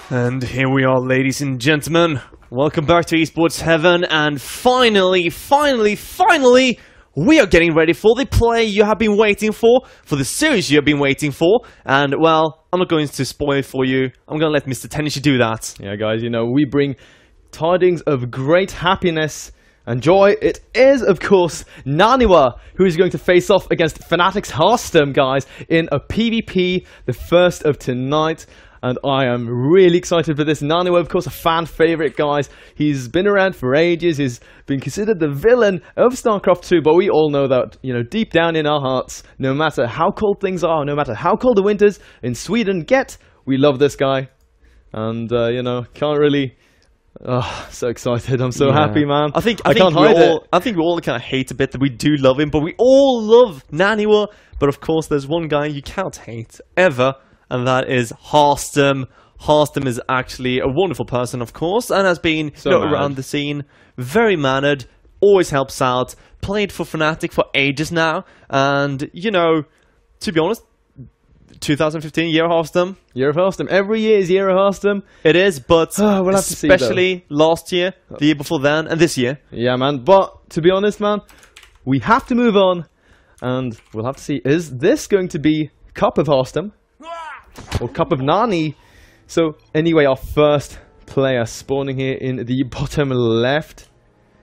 And here we are, ladies and gentlemen. Welcome back to Esports Heaven, and finally, we are getting ready for the play you have been waiting for the series you have been waiting for. And, well, I'm not going to spoil it for you. I'm going to let Mr. Tenishi do that. Yeah, guys, you know, we bring tidings of great happiness and joy. It is, of course, NaNiwa, who is going to face off against Fnatic's Harstem, guys, in a PvP, the first of tonight. And I am really excited for this. NaNiwa, of course, a fan favorite, guys. He's been around for ages. He's been considered the villain of StarCraft 2. But we all know that, you know, deep down in our hearts, no matter how cold things are, no matter how cold the winters in Sweden get, we love this guy. And, you know, can't really... Oh, so excited. I'm so happy, man. I think we all kind of hate a bit that we do love him. But we all love NaNiwa. But, of course, there's one guy you can't hate, ever. And that is Harstem. Harstem is actually a wonderful person, of course, and has been around the scene. Very mannered, always helps out. Played for Fnatic for ages now. And, you know, to be honest, 2015, year of Harstem. Year of Harstem. Every year is year of Harstem. It is, but we'll have to see, especially last year, the year before then, and this year. Yeah, man. But, to be honest, man, we have to move on. And we'll have to see, is this going to be Cup of Harstem? Or Cup of Nani. So anyway, our first player spawning here in the bottom left.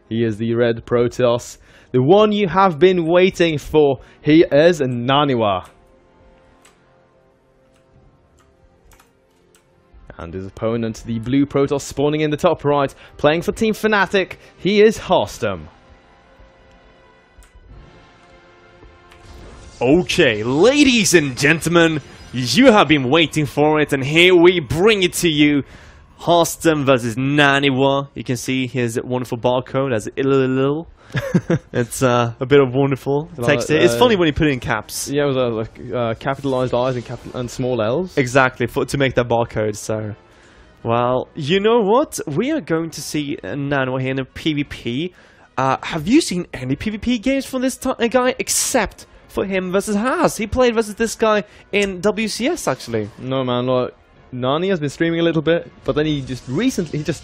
He is the red Protoss, the one you have been waiting for. He is NaNiwa. And his opponent, the blue Protoss, spawning in the top right, playing for Team Fnatic. He is Harstem. Okay, ladies and gentlemen, you have been waiting for it, and here we bring it to you. Harstem versus NaNiwa. You can see his wonderful barcode as Illil. It's a bit of wonderful text here. It's funny when you put it in caps. Yeah, it was like capitalized I's and small L's. Exactly, to make that barcode. So, well, you know what? We are going to see NaNiwa here in a PvP. Have you seen any PvP games from this guy except for him versus Haas? He played versus this guy in WCS, actually. No, man, like, Nani has been streaming a little bit, but then he just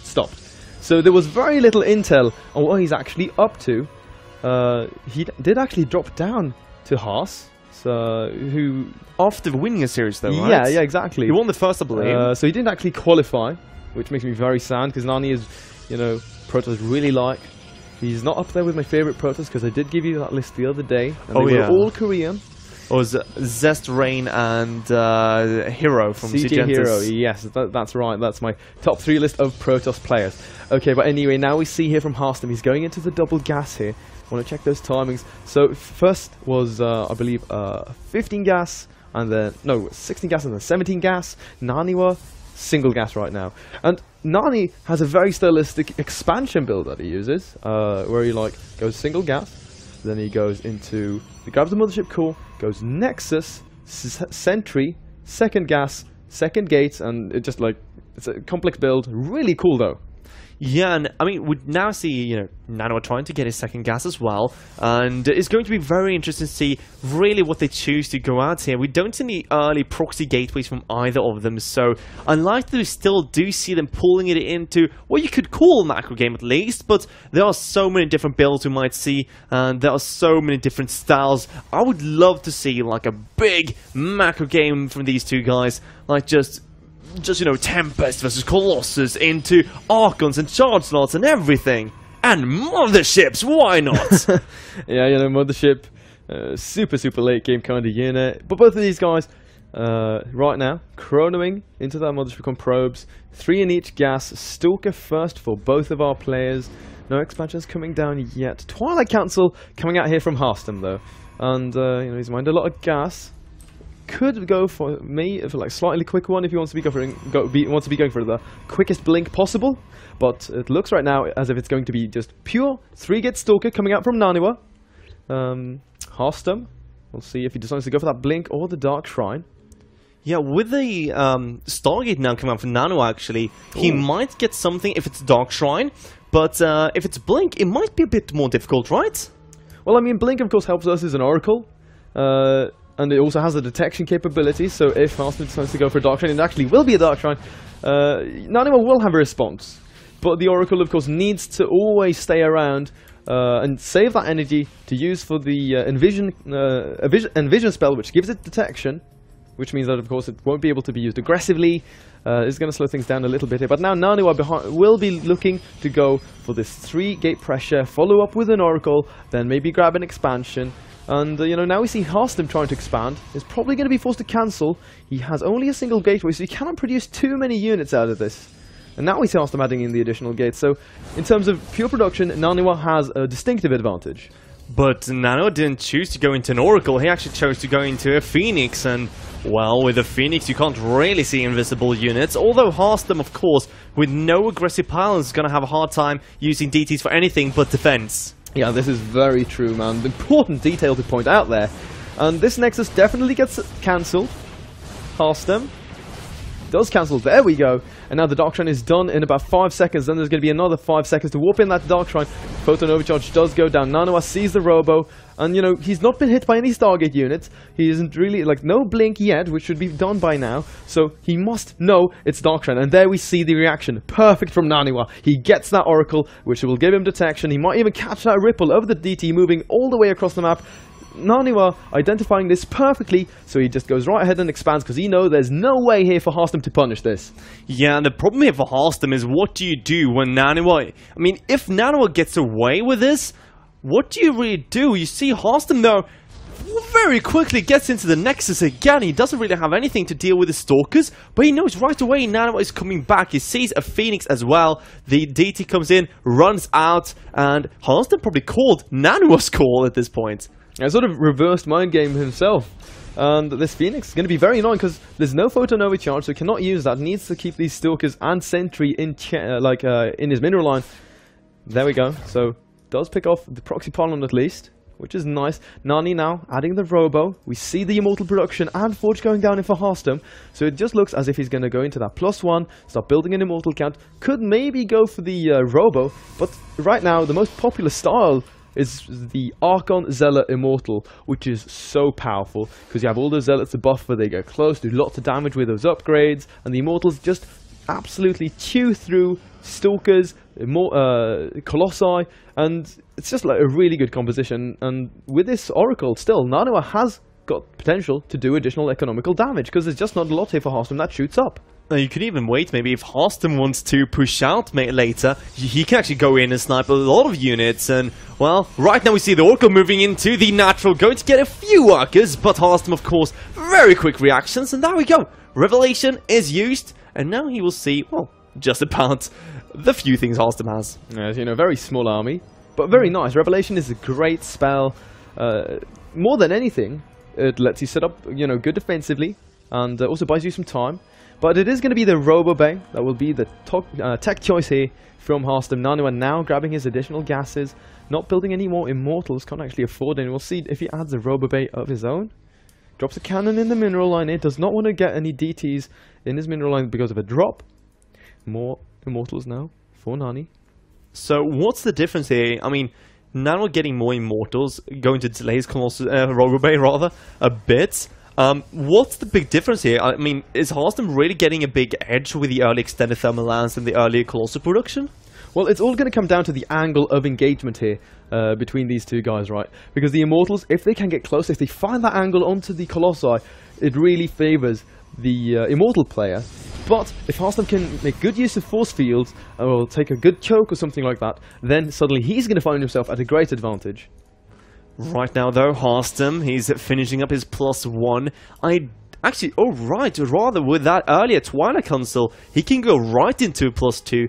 stopped. So there was very little intel on what he's actually up to. He did actually drop down to Haas, who... After winning a series, though, right? Yeah, exactly. He won the first, I believe. So he didn't actually qualify, which makes me very sad, because Nani is, you know, Protoss really like. He's not up there with my favorite Protoss, because I did give you that list the other day. And they were all Korean. It was Zest, Rain, and Hero from CJ Hero, yes, that's right. That's my top 3 list of Protoss players. Okay, but anyway, now we see here from Harstem, he's going into the double gas here. I want to check those timings. So first was, I believe, 15 gas, and then, no, 16 gas and then 17 gas. NaNiwa, single gas right now. And Nani has a very stylistic expansion build that he uses, where he like goes single gas, then he goes into, he grabs the mothership core, goes Nexus, Sentry, second gas, second gate, and it just like, it's a complex build, really cool though. Yeah, and I mean, we now see, you know, NaNiwa trying to get his second gas as well, and it's going to be very interesting to see really what they choose to go out here. We don't see any early proxy gateways from either of them, so unlike that we still do see them pulling it into what you could call a macro game at least, but there are so many different builds we might see, and there are so many different styles. I would love to see like a big macro game from these two guys, like just you know, Tempest versus Colossus into Archons and Charge Slots and everything. And Motherships, why not? Yeah, you know, Mothership, super late game kind of unit. But both of these guys, right now, chronoing into that Mothership on probes. 3 in each gas, Stalker first for both of our players. No expansions coming down yet. Twilight Council coming out here from Harstem though. And, you know, he's mined a lot of gas. Could go for me for like slightly quick one if he wants to be going for the quickest blink possible, but it looks right now as if it's going to be just pure 3-gate Stalker coming out from NaNiwa. Harstem, we'll see if he decides to go for that blink or the Dark Shrine. Yeah, with the Stargate now coming out from NaNiwa, actually, he might get something if it's Dark Shrine, but if it's blink, it might be a bit more difficult, right? Well, I mean, blink of course helps us as an Oracle. and it also has a detection capability, so if Harstem decides to go for a Dark Shrine, it actually will be a Dark Shrine, NaNiwa will have a response. But the Oracle, of course, needs to always stay around and save that energy to use for the Envision spell, which gives it detection, which means that, of course, it won't be able to be used aggressively. It's going to slow things down a little bit here. But now NaNiwa will be looking to go for this 3-gate pressure, follow up with an Oracle, then maybe grab an expansion. And, now we see Harstem trying to expand. He's probably going to be forced to cancel. He has only a single gateway, so he cannot produce too many units out of this. And now we see Harstem adding in the additional gates. So, in terms of pure production, NaNiwa has a distinctive advantage. But NaNiwa didn't choose to go into an Oracle. He actually chose to go into a Phoenix. And, well, with a Phoenix, you can't really see invisible units. Although Harstem, of course, with no aggressive pilots, is going to have a hard time using DTs for anything but defense. Yeah, this is very true, man. Important detail to point out there. And this Nexus definitely gets cancelled. Harstem does cancel. There we go. And now the Dark Shrine is done in about 5 seconds. Then there's going to be another 5 seconds to warp in that Dark Shrine. Photon Overcharge does go down. NaNiwa sees the Robo. And, he's not been hit by any Stargate units. He isn't really, no blink yet, which should be done by now. So he must know it's Dark Shrine. And there we see the reaction. Perfect from NaNiwa. He gets that Oracle, which will give him detection. He might even catch that Ripple over the DT, moving all the way across the map. NaNiwa identifying this perfectly, so he just goes right ahead and expands because he knows there's no way here for Harstem to punish this. Yeah, and the problem here for Harstem is what do you do when NaNiwa... I mean, if NaNiwa gets away with this, what do you really do? You see Harstem, though, very quickly gets into the Nexus again. He doesn't really have anything to deal with the Stalkers, but he knows right away NaNiwa is coming back. He sees a Phoenix as well. The DT comes in, runs out, and Harstem probably called NaNiwa's call at this point. A sort of reversed mind game himself. And this Phoenix is going to be very annoying because there's no Photon Overcharge, so he cannot use that. Needs to keep these Stalkers and Sentry in his mineral line. There we go. So, does pick off the Proxy Pylon at least, which is nice. Nani now adding the Robo. We see the Immortal production and Forge going down in for Harstem. So it just looks as if he's going to go into that +1, start building an Immortal count. Could maybe go for the Robo, but right now the most popular style is the Archon Zealot Immortal, which is so powerful because you have all those Zealots to buffer, they go close, do lots of damage with those upgrades, and the Immortals just absolutely chew through Stalkers, Colossi, and it's just like a really good composition. And with this Oracle, still, NaNiwa has got potential to do additional economical damage because there's just not a lot here for Harstem that shoots up. You could even wait, maybe if Harstem wants to push out later, he can actually go in and snipe a lot of units, and, well, right now we see the Oracle moving into the natural, going to get a few workers, but Harstem, of course, very quick reactions, and there we go. Revelation is used, and now he will see, well, just about the few things Harstem has. Yes, very small army, but very nice. Revelation is a great spell. More than anything, it lets you set up, good defensively, and also buys you some time. But it is going to be the Robo Bay that will be the tech choice here from Harstem. NaNiwa now grabbing his additional gases, not building any more Immortals, can't actually afford it. And we'll see if he adds a Robo Bay of his own. Drops a cannon in the mineral line here, does not want to get any DTs in his mineral line because of a drop. More Immortals now for Nani. So what's the difference here? I mean, NaNiwa getting more Immortals, going to delay his Robo Bay rather, a bit. What's the big difference here? I mean, is Harstem really getting a big edge with the early extended thermal lance and the early Colossal production? Well, it's all going to come down to the angle of engagement here between these two guys, right? Because the Immortals, if they can get close, if they find that angle onto the Colossi, it really favours the Immortal player. But if Harstem can make good use of force fields, or take a good choke or something like that, then suddenly he's going to find himself at a great advantage. Right now, though, Harstem, he's finishing up his +1. Rather with that earlier Twilight Council, he can go right into +2.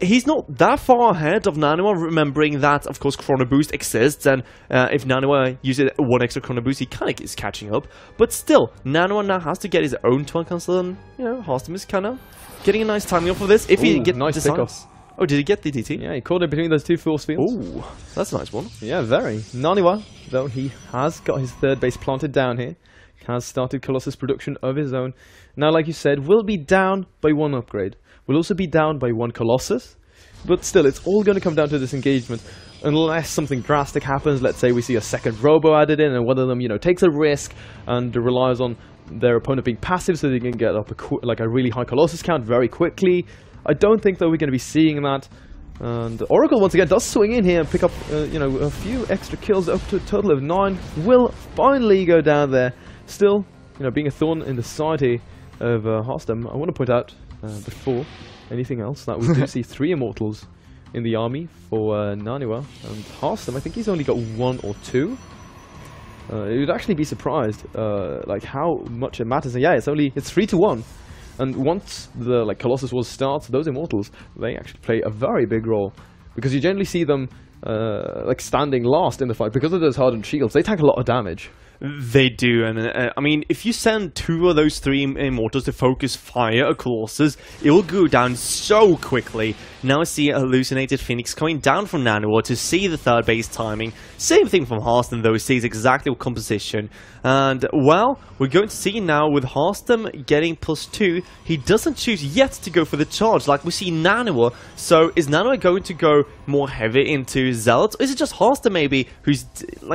He's not that far ahead of NaNiwa, remembering that, of course, Chrono Boost exists, and if NaNiwa uses one extra Chrono Boost, he kind of is catching up. But still, NaNiwa now has to get his own Twilight Council, and, Harstem is kind of getting a nice timing off of this. If he gets nice pickoff. Oh, did he get the DT? Yeah, he caught it between those two force fields. Ooh, that's a nice one. Yeah, very. NaNiwa, though, he has got his third base planted down here. Has started Colossus production of his own. Now, like you said, will be down by one upgrade. Will also be down by one Colossus. But still, it's all going to come down to this engagement. unless something drastic happens. Let's say we see a second Robo added in, and one of them, you know, takes a risk and relies on their opponent being passive so they can get up a really high Colossus count very quickly. I don't think, though, we're going to be seeing that. And Oracle, once again, does swing in here and pick up, you know, a few extra kills, up to a total of 9. Will finally go down there. Still, you know, being a thorn in the side here of Harstem. I want to point out, before anything else, that we do see 3 Immortals in the army for NaNiwa. And Harstem, I think he's only got 1 or 2. You'd actually be surprised, like, how much it matters. And yeah, it's 3-1. And once the Colossus Wars starts, those Immortals, they actually play a very big role. Because you generally see them standing last in the fight. Because of those hardened shields, they tank a lot of damage. They do, and I mean, if you send 2 of those 3 Immortals to focus fire at Colossus, it will go down so quickly. Now I see a hallucinated Phoenix coming down from NaNiwa to see the 3rd base timing. Same thing from Harstem, though, sees exactly what composition. And, well, we're going to see now with Harstem getting +2, he doesn't choose yet to go for the charge like we see NaNiwa. So is NaNiwa going to go more heavy into Zealots, or is it just Harstem maybe who's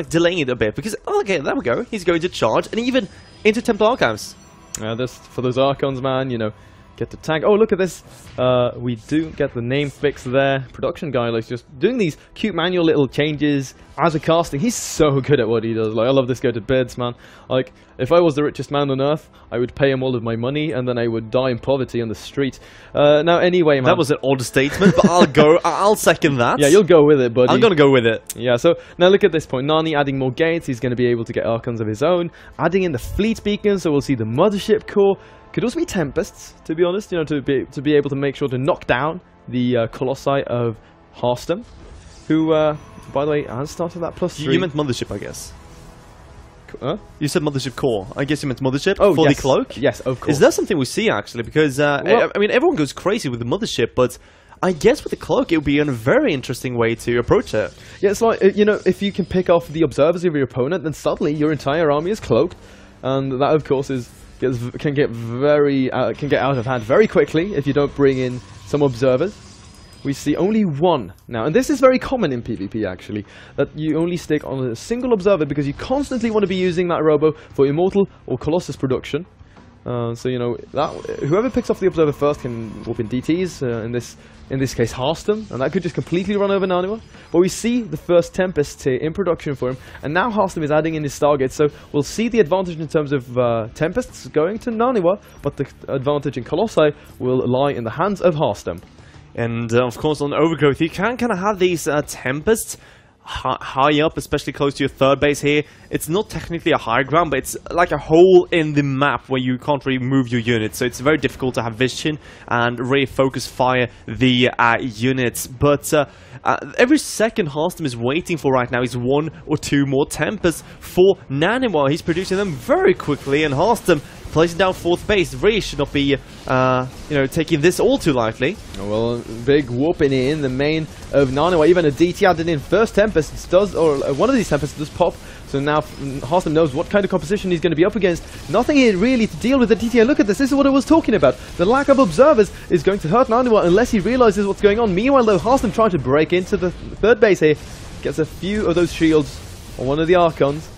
delaying it a bit? Because, oh, okay, there we go. He's going to charge, and even into Temple Archives. For those Archons, man, you know, get the tank. Oh, look at this. We do get the name fix there. Production guy, like, just doing these cute manual little changes as a casting. He's so good at what he does. Like, I love this guy to bits, man. Like, if I was the richest man on earth, I would pay him all of my money, and then I would die in poverty on the street. Now, anyway, man. That was an odd statement, but I'll second that. Yeah, you'll go with it, buddy. I'm gonna go with it. Yeah, so, now look at this point. Nani adding more gates. He's going to be able to get Archons of his own. Adding in the fleet beacon, so we'll see the Mothership core. Could also be Tempests, to be honest, you know, to be able to make sure to knock down the Colossi of Harstem, who, by the way, has started that +3. You meant Mothership, I guess. Huh? You said Mothership core. I guess you meant Mothership for the cloak? Yes, of course. Is that something we see, actually? Because, well, I mean, everyone goes crazy with the Mothership, but I guess with the cloak, it would be a very interesting way to approach it. Yeah, it's like, you know, if you can pick off the observers of your opponent, then suddenly your entire army is cloaked. And that, of course, can get out of hand very quickly if you don't bring in some observers. We see only 1 now, and this is very common in PvP actually, that you only stick on a single observer because you constantly want to be using that Robo for Immortal or Colossus production. So you know that whoever picks off the observer first can whoop in DTs. In this case, Harstem, and that could just completely run over NaNiwa. But we see the first Tempest here in production for him, and now Harstem is adding in his Stargates. So we'll see the advantage in terms of Tempests going to NaNiwa, but the advantage in Colossi will lie in the hands of Harstem. And of course, on Overgrowth, you can kind of have these Tempests high up, especially close to your 3rd base here. It's not technically a high ground, but it's like a hole in the map where you can't really move your units, so it's very difficult to have vision and really focus fire the units. But every second Harstem is waiting for right now is 1 or 2 more Tempests for NaNiwa. He's producing them very quickly, and Harstem placing down 4th base really should not be, you know, taking this all too lightly. Well, big whooping in the main of NaNiwa. Even a DT added in first Tempest does, or one of these Tempests does pop. So now Harstem knows what kind of composition he's going to be up against. Nothing here really to deal with the DT. Look at this. This is what I was talking about. The lack of observers is going to hurt NaNiwa unless he realizes what's going on. Meanwhile, though, Harstem trying to break into the 3rd base here. Gets a few of those shields on one of the Archons.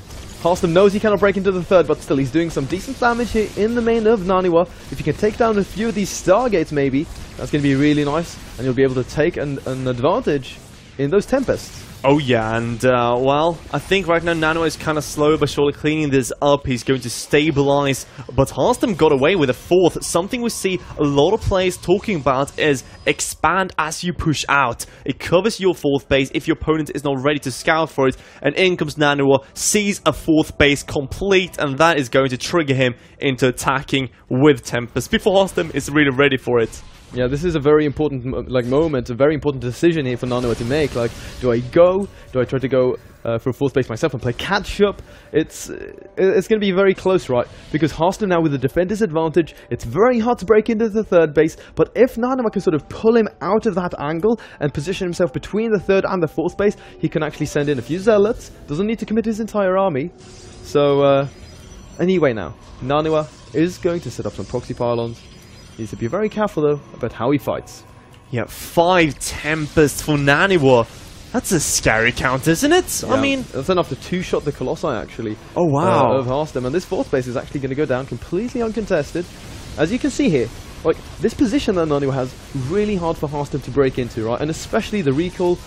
Harstem knows he cannot break into the 3rd, but still he's doing some decent damage here in the main of NaNiwa. If you can take down a few of these Stargates maybe, that's going to be really nice, and you'll be able to take an advantage in those Tempests. Oh yeah, and well, I think right now NaNiwa is kind of slow but surely cleaning this up. He's going to stabilize, but Harstem got away with a 4th. Something we see a lot of players talking about is expand as you push out. It covers your 4th base if your opponent is not ready to scout for it, and in comes NaNiwa, sees a 4th base complete, and that is going to trigger him into attacking with Tempest before Harstem is really ready for it. Yeah, this is a very important moment, a very important decision here for NaNiwa to make. Like, do I go? Do I try to go for 4th base myself and play catch-up? It's going to be very close, right? Because Harstem now with the defender's advantage, it's very hard to break into the 3rd base, but if NaNiwa can sort of pull him out of that angle and position himself between the 3rd and the 4th base, he can actually send in a few Zealots, doesn't need to commit his entire army. So, anyway now, NaNiwa is going to set up some proxy pylons. He needs to be very careful, though, about how he fights. Yeah, 5 Tempests for NaNiwa. That's a scary count, isn't it? Yeah, I mean... That's enough to two-shot the Colossi, actually. Oh, wow. Of Harstem. And this fourth base is actually going to go down completely uncontested. As you can see here, like, this position that NaNiwa has, really hard for Harstem to break into, right? And especially the recall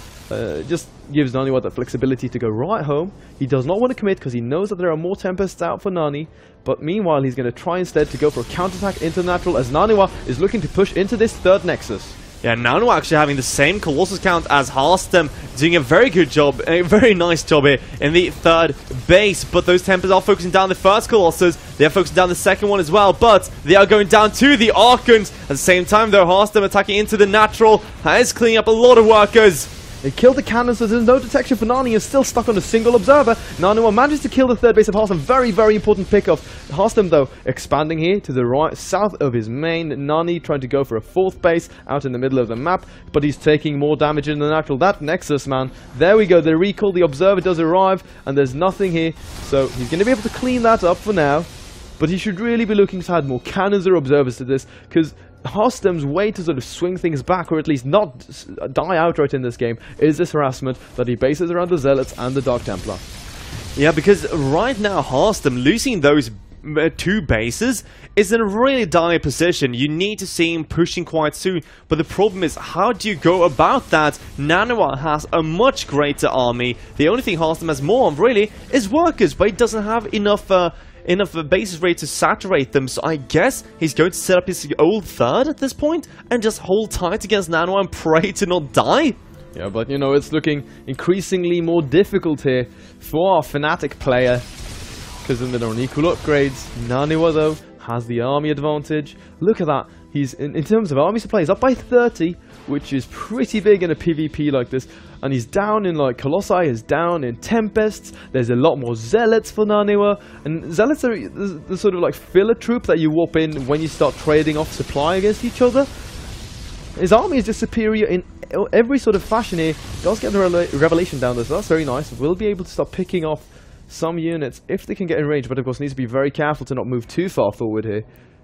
just gives NaNiwa that flexibility to go right home. He does not want to commit because he knows that there are more Tempests out for Nani. But meanwhile, he's going to try instead to go for a counterattack into the natural as NaNiwa is looking to push into this third Nexus. Yeah, NaNiwa actually having the same Colossus count as Harstem, doing a very good job, a very nice job here in the third base. But those Tempests are focusing down the first Colossus, they are focusing down the second one as well, but they are going down to the Archons. At the same time, though, Harstem attacking into the natural, is cleaning up a lot of workers. They killed the cannon, so there's no detection for Nani. Is still stuck on a single observer. NaNiwa manages to kill the third base of Harstem. Very, very important pickoff. Harstem, though, expanding here to the right, south of his main. Nani trying to go for a fourth base out in the middle of the map, but he's taking more damage in the natural. That Nexus, man. There we go. The recall, the observer does arrive, and there's nothing here. So he's going to be able to clean that up for now. But he should really be looking to add more cannons or observers to this, because Harstem's way to sort of swing things back, or at least not die outright in this game, is this harassment that he bases around the Zealots and the Dark Templar. Yeah, because right now Harstem losing those two bases is in a really dire position. You need to see him pushing quite soon, but the problem is, how do you go about that? NaNiwa has a much greater army. The only thing Harstem has more of, really, is workers, but he doesn't have enough bases ready to saturate them, so I guess he's going to set up his old third at this point and just hold tight against NaNiwa and pray to not die. Yeah, but you know, it's looking increasingly more difficult here for our Fnatic player, because in the non-equal upgrades, NaNiwa, though, has the army advantage. Look at that. He's, in terms of army supply, he's up by 30, which is pretty big in a PvP like this. And he's down in, like, Colossi is down in Tempests. There's a lot more Zealots for NaNiwa. And Zealots are the sort of, like, filler troop that you warp in when you start trading off supply against each other. His army is just superior in every sort of fashion here. Does get the Revelation down there, so that's very nice. We'll be able to start picking off some units if they can get in range, but of course needs to be very careful to not move too far forward here.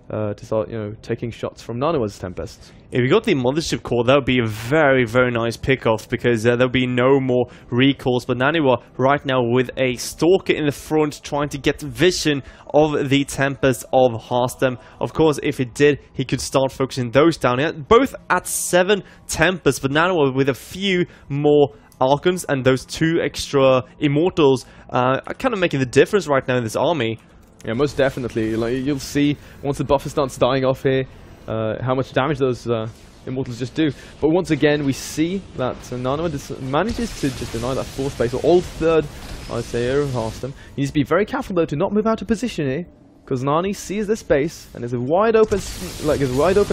To start, you know, taking shots from NaNiwa's Tempests. If we got the Mothership core, that would be a very, very nice pickoff, because there would be no more recalls. But NaNiwa right now with a Stalker in the front, trying to get vision of the Tempest of Harstem. Of course, if it did, he could start focusing those down. He had both at 7 Tempests, but NaNiwa with a few more Archons and those 2 extra Immortals are kind of making the difference right now in this army. Yeah, most definitely. Like, you'll see once the buffer starts dying off here, how much damage those Immortals just do. But once again, we see that NaNiwa manages to just deny that fourth base, or old third, I'd say, here of Harstem. He needs to be very careful, though, to not move out of position here, because Nani sees this base, and it's a wide open,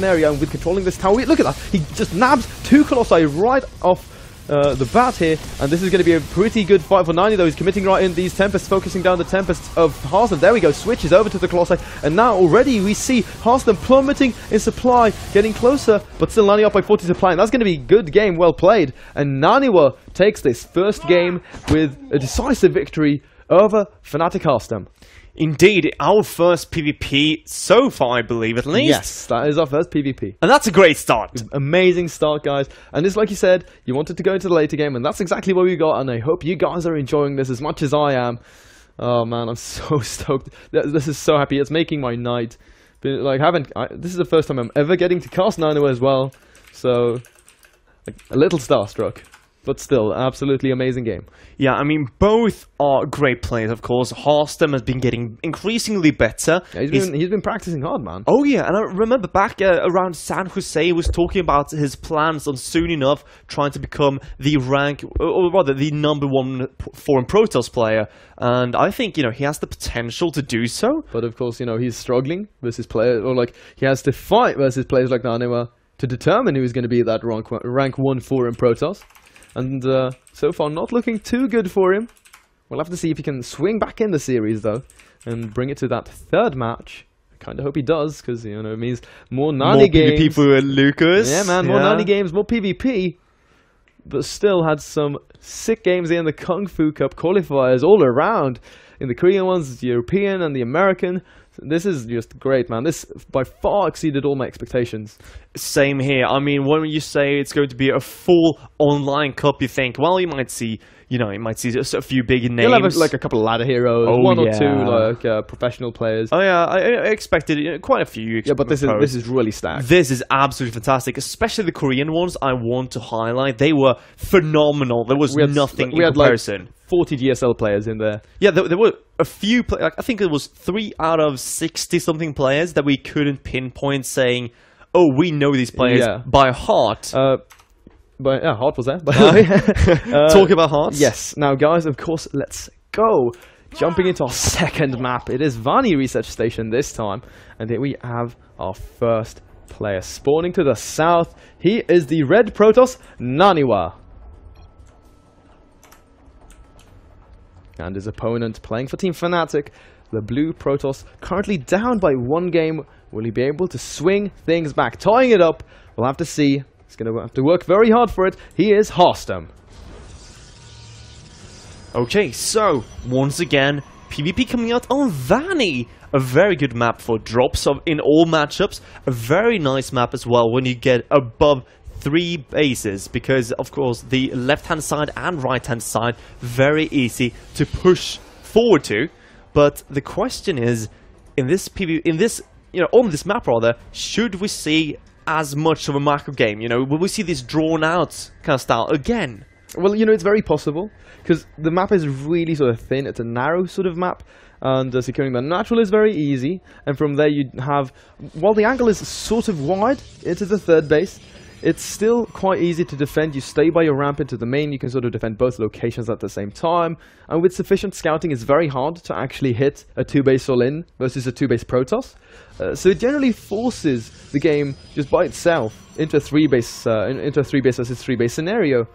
area, and with controlling this tower, look at that! He just nabs 2 Colossi right off the bat here, and this is going to be a pretty good fight for Nani, though. He's committing right in these Tempests, focusing down the Tempests of Harstem. There we go, switches over to the Colossi, and now already we see Harstem plummeting in supply, getting closer, but still Nani up by 40 supply, and that's going to be a good game, well played. And NaNiwa takes this first game with a decisive victory over Fnatic Harstem. Indeed, our first PvP so far, I believe, at least. Yes, that is our first PvP. And that's a great start. Amazing start, guys. And it's like you said, you wanted to go into the later game, and that's exactly what we got, and I hope you guys are enjoying this as much as I am. Oh, man, I'm so stoked. This is so happy. It's making my night. But, like, this is the first time I'm ever getting to cast NaNiwa as well, so like, a little starstruck. But still, absolutely amazing game. Yeah, I mean, both are great players, of course. Harstem has been getting increasingly better. Yeah, he's been practicing hard, man. Oh yeah, and I remember back around San Jose, he was talking about his plans on soon enough trying to become the the number 1 foreign Protoss player. And I think, you know, he has the potential to do so. But of course, you know, he's struggling versus players, or like, he has to fight versus players like NaNiwa to determine who's going to be that rank 1 foreign Protoss. And so far, not looking too good for him. We'll have to see if he can swing back in the series, though, and bring it to that third match. I kind of hope he does, because, you know, it means more Nani games. More PvP for Lucas. Yeah, man, more Nani games, more PvP. But still had some sick games in the Kung Fu Cup qualifiers all around. in the Korean ones, the European and the American. This is just great, man. This by far exceeded all my expectations. Same here. I mean, when you say it's going to be a full online cup, you think, well, you might see just a few big names. You'll have like a couple of ladder heroes, one or two like professional players. Oh yeah, I expected quite a few. Yeah, but this is really stacked. This is absolutely fantastic, especially the Korean ones. I want to highlight. They were phenomenal. There was nothing in comparison. Like 40 GSL players in there. Yeah, there were a few. I think it was 3 out of 60 something players that we couldn't pinpoint, saying, "Oh, we know these players by heart." But yeah, Heart was there. Talk about Hearts. Yes. Now, guys, of course, let's go. Jumping into our second map. It is Vani Research Station this time. And here we have our first player spawning to the south. He is the red Protoss, NaNiwa. And his opponent playing for Team Fnatic, the blue Protoss, currently down by 1 game. Will he be able to swing things back? Tying it up. We'll have to see. He's going to have to work very hard for it. He is Harstem. Okay, so once again, PvP coming out on Vani. A very good map for drops in all matchups. A very nice map as well when you get above 3 bases, because of course the left-hand side and right-hand side very easy to push forward to. But the question is, on this map rather, should we see as much of a macro game? Will we see this drawn out kind of style again? Well, it's very possible, because the map is really sort of thin. It's a narrow sort of map, and securing the natural is very easy. And from there you have, while the angle is sort of wide into the 3rd base, it's still quite easy to defend. You stay by your ramp into the main, you can sort of defend both locations at the same time. And with sufficient scouting, it's very hard to actually hit a 2-base all-in versus a 2-base Protoss. So it generally forces the game just by itself into a 3-base versus 3-base scenario.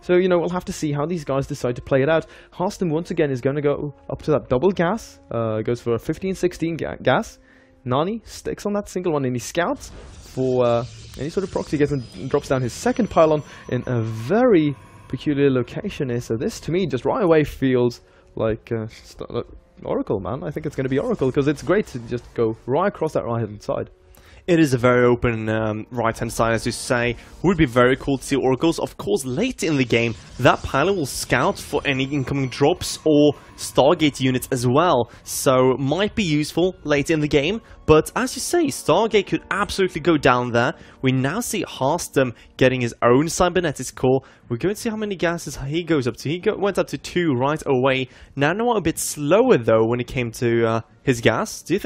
So, we'll have to see how these guys decide to play it out. Harstem once again is going to go up to that double gas, goes for a 15-16 gas. Nani sticks on that single one and he scouts for any sort of proxy gets and drops down his second pylon in a very peculiar location here. So this to me just right away feels like Oracle, man. I think it's going to be Oracle, because it's great to just go right across that right hand side. It is a very open right-hand side, as you say. Would be very cool to see Oracles. Of course, late in the game, that pilot will scout for any incoming drops or Stargate units as well. So, might be useful late in the game. But, as you say, Stargate could absolutely go down there. We now see Harstem getting his own cybernetics core. We're going to see how many gases he goes up to. He went up to 2 right away. NaNiwa a bit slower, though, when it came to his gas. Do you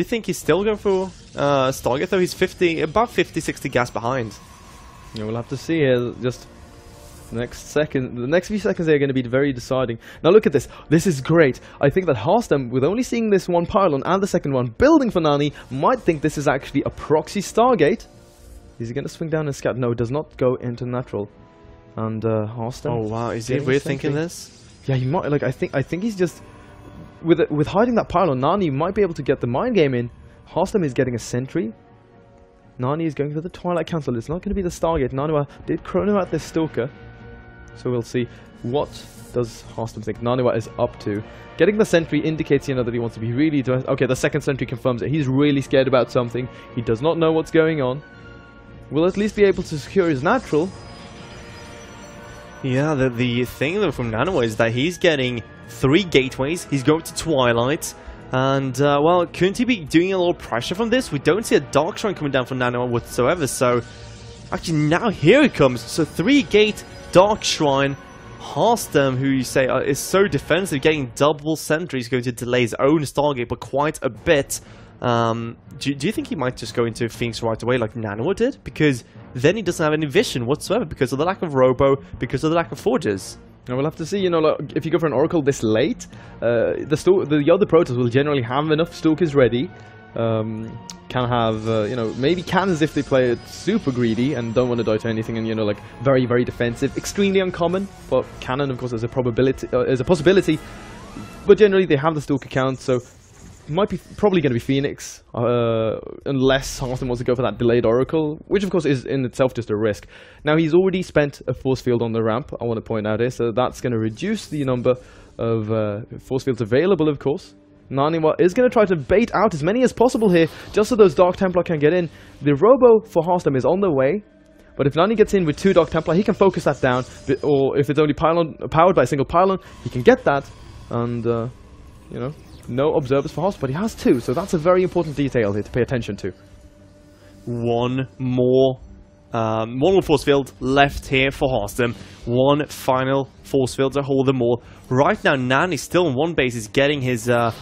think he's still going for Stargate, though? He's about 50-60 gas behind. Yeah, we'll have to see here. Just the next few seconds are going to be very deciding. Now look at this. This is great. I think that Harstem, with only seeing this one pylon and the second one building for Nani, might think this is actually a proxy Stargate. Is he going to swing down and scout? No, it does not go into natural. And Harstem. Oh wow, is he really thinking this? Yeah, he might. Like I think he's just. With hiding that pylon, Nani might be able to get the mind game in. Harstem is getting a sentry. Nani is going for the Twilight Council. It's not going to be the Stargate. NaNiwa did chrono out this Stalker. So we'll see. What does Harstem think NaNiwa is up to? Getting the sentry indicates, that he wants to be really... Okay, the second sentry confirms that he's really scared about something. He does not know what's going on. Will at least be able to secure his natural. Yeah, the thing though from NaNiwa is that he's getting 3 gateways. He's going to Twilight. And, well, couldn't he be doing a little pressure from this? We don't see a Dark Shrine coming down from NaNiwa whatsoever. So, actually, now here it comes. So, 3-gate Dark Shrine. Harstem, who you say is so defensive, getting double sentries, going to delay his own Stargate, but quite a bit. Do you think he might just go into Phoenix right away like NaNiwa did? Because then he doesn't have any vision whatsoever because of the lack of Robo, because of the lack of Forges. And we'll have to see, like, if you go for an Oracle this late, the other Protoss will generally have enough Stalkers ready. Can have, maybe cannons if they play it super greedy and don't want to die to anything, and, like, very, very defensive. Extremely uncommon, but cannon, of course, is a possibility. But generally, they have the Stalker count, so might be probably going to be Phoenix, unless Harstem wants to go for that delayed Oracle, which of course is in itself just a risk. Now he's already spent a force field on the ramp, I want to point out here, so that's going to reduce the number force fields available, of course. NaNiwa is going to try to bait out as many as possible here, just so those Dark Templar can get in. The Robo for Harstem is on the way, but if Nani gets in with 2 Dark Templar, he can focus that down, or if it's only powered by a single pylon, he can get that, and, you know, no observers for Harstem, but he has 2, so that's a very important detail here to pay attention to. One more force field left here for Harstem. One final force field to hold them all. Right now, Nan is still on one base. He's getting his, or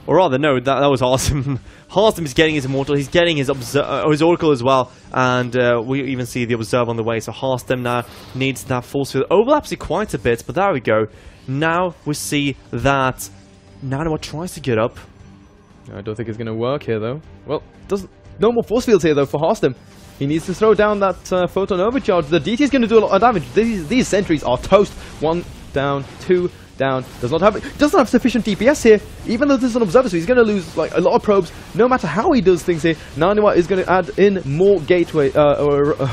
rather, no, that was Harstem. Harstem is getting his Immortal. He's getting his Oracle as well. And we even see the Observer on the way. So Harstem now needs that force field. Overlaps it quite a bit, but there we go. Now we see that NaNiwa tries to get up. I don't think it's going to work here, though. Well, no more force fields here, though, for Harstem. He needs to throw down that photon overcharge. The DT is going to do a lot of damage. These sentries are toast. 1 down, 2 down. Doesn't have sufficient DPS here. Even though this is an observer, so he's going to lose like a lot of probes. No matter how he does things here, NaNiwa is going to add in more gateway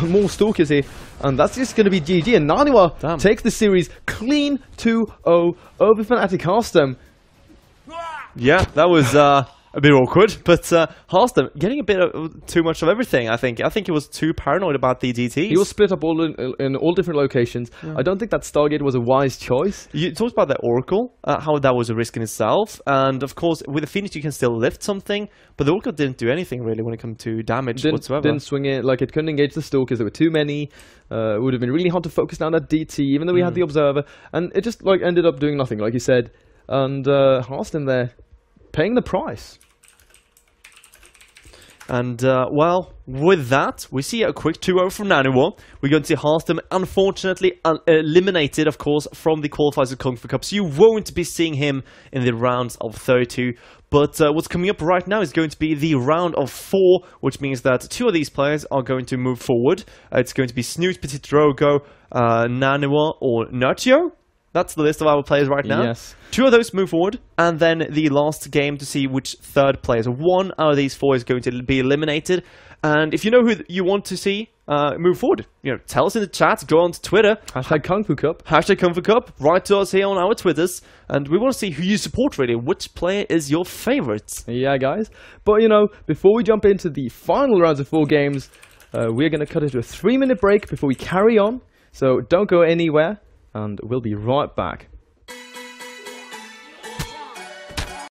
more stalkers here, and that's just going to be GG. And NaNiwa takes the series clean 2-0 over Fnatic Harstem. Yeah, that was a bit awkward, but Harstem getting a bit too much of everything, I think. I think he was too paranoid about the DTs. He was split up all in all different locations. Yeah. I don't think that Stargate was a wise choice. You talked about the Oracle, how that was a risk in itself, and of course, with the Phoenix you can still lift something, but the Oracle didn't do anything really when it came to damage whatsoever. Didn't swing it, like it couldn't engage the Stalkers, there were too many. It would have been really hard to focus down that DT, even though we had the Observer, and it just like ended up doing nothing, like you said. And Harstem there, paying the price. And, well, with that, we see a quick 2-0 from NaNiwa. We're going to see Harstem, unfortunately, eliminated, of course, from the qualifiers of Qualifier Cup. So you won't be seeing him in the rounds of 32. But what's coming up right now is going to be the round of 4, which means that 2 of these players are going to move forward. It's going to be Snoot, Petit Drogo, NaNiwa, or Nertio. That's the list of our players right now. Yes. 2 of those move forward, and then the last game to see which third player. So 1 out of these 4 is going to be eliminated. And if you know who you want to see move forward, you know, tell us in the chat, go on to Twitter. Hashtag Kung Fu Cup. Hashtag Kung Fu Cup. Write to us here on our Twitters. And we want to see who you support, really. Which player is your favorite? Yeah, guys. But, you know, before we jump into the final rounds of 4 games, we're going to cut into a 3-minute break before we carry on. So don't go anywhere. And we'll be right back.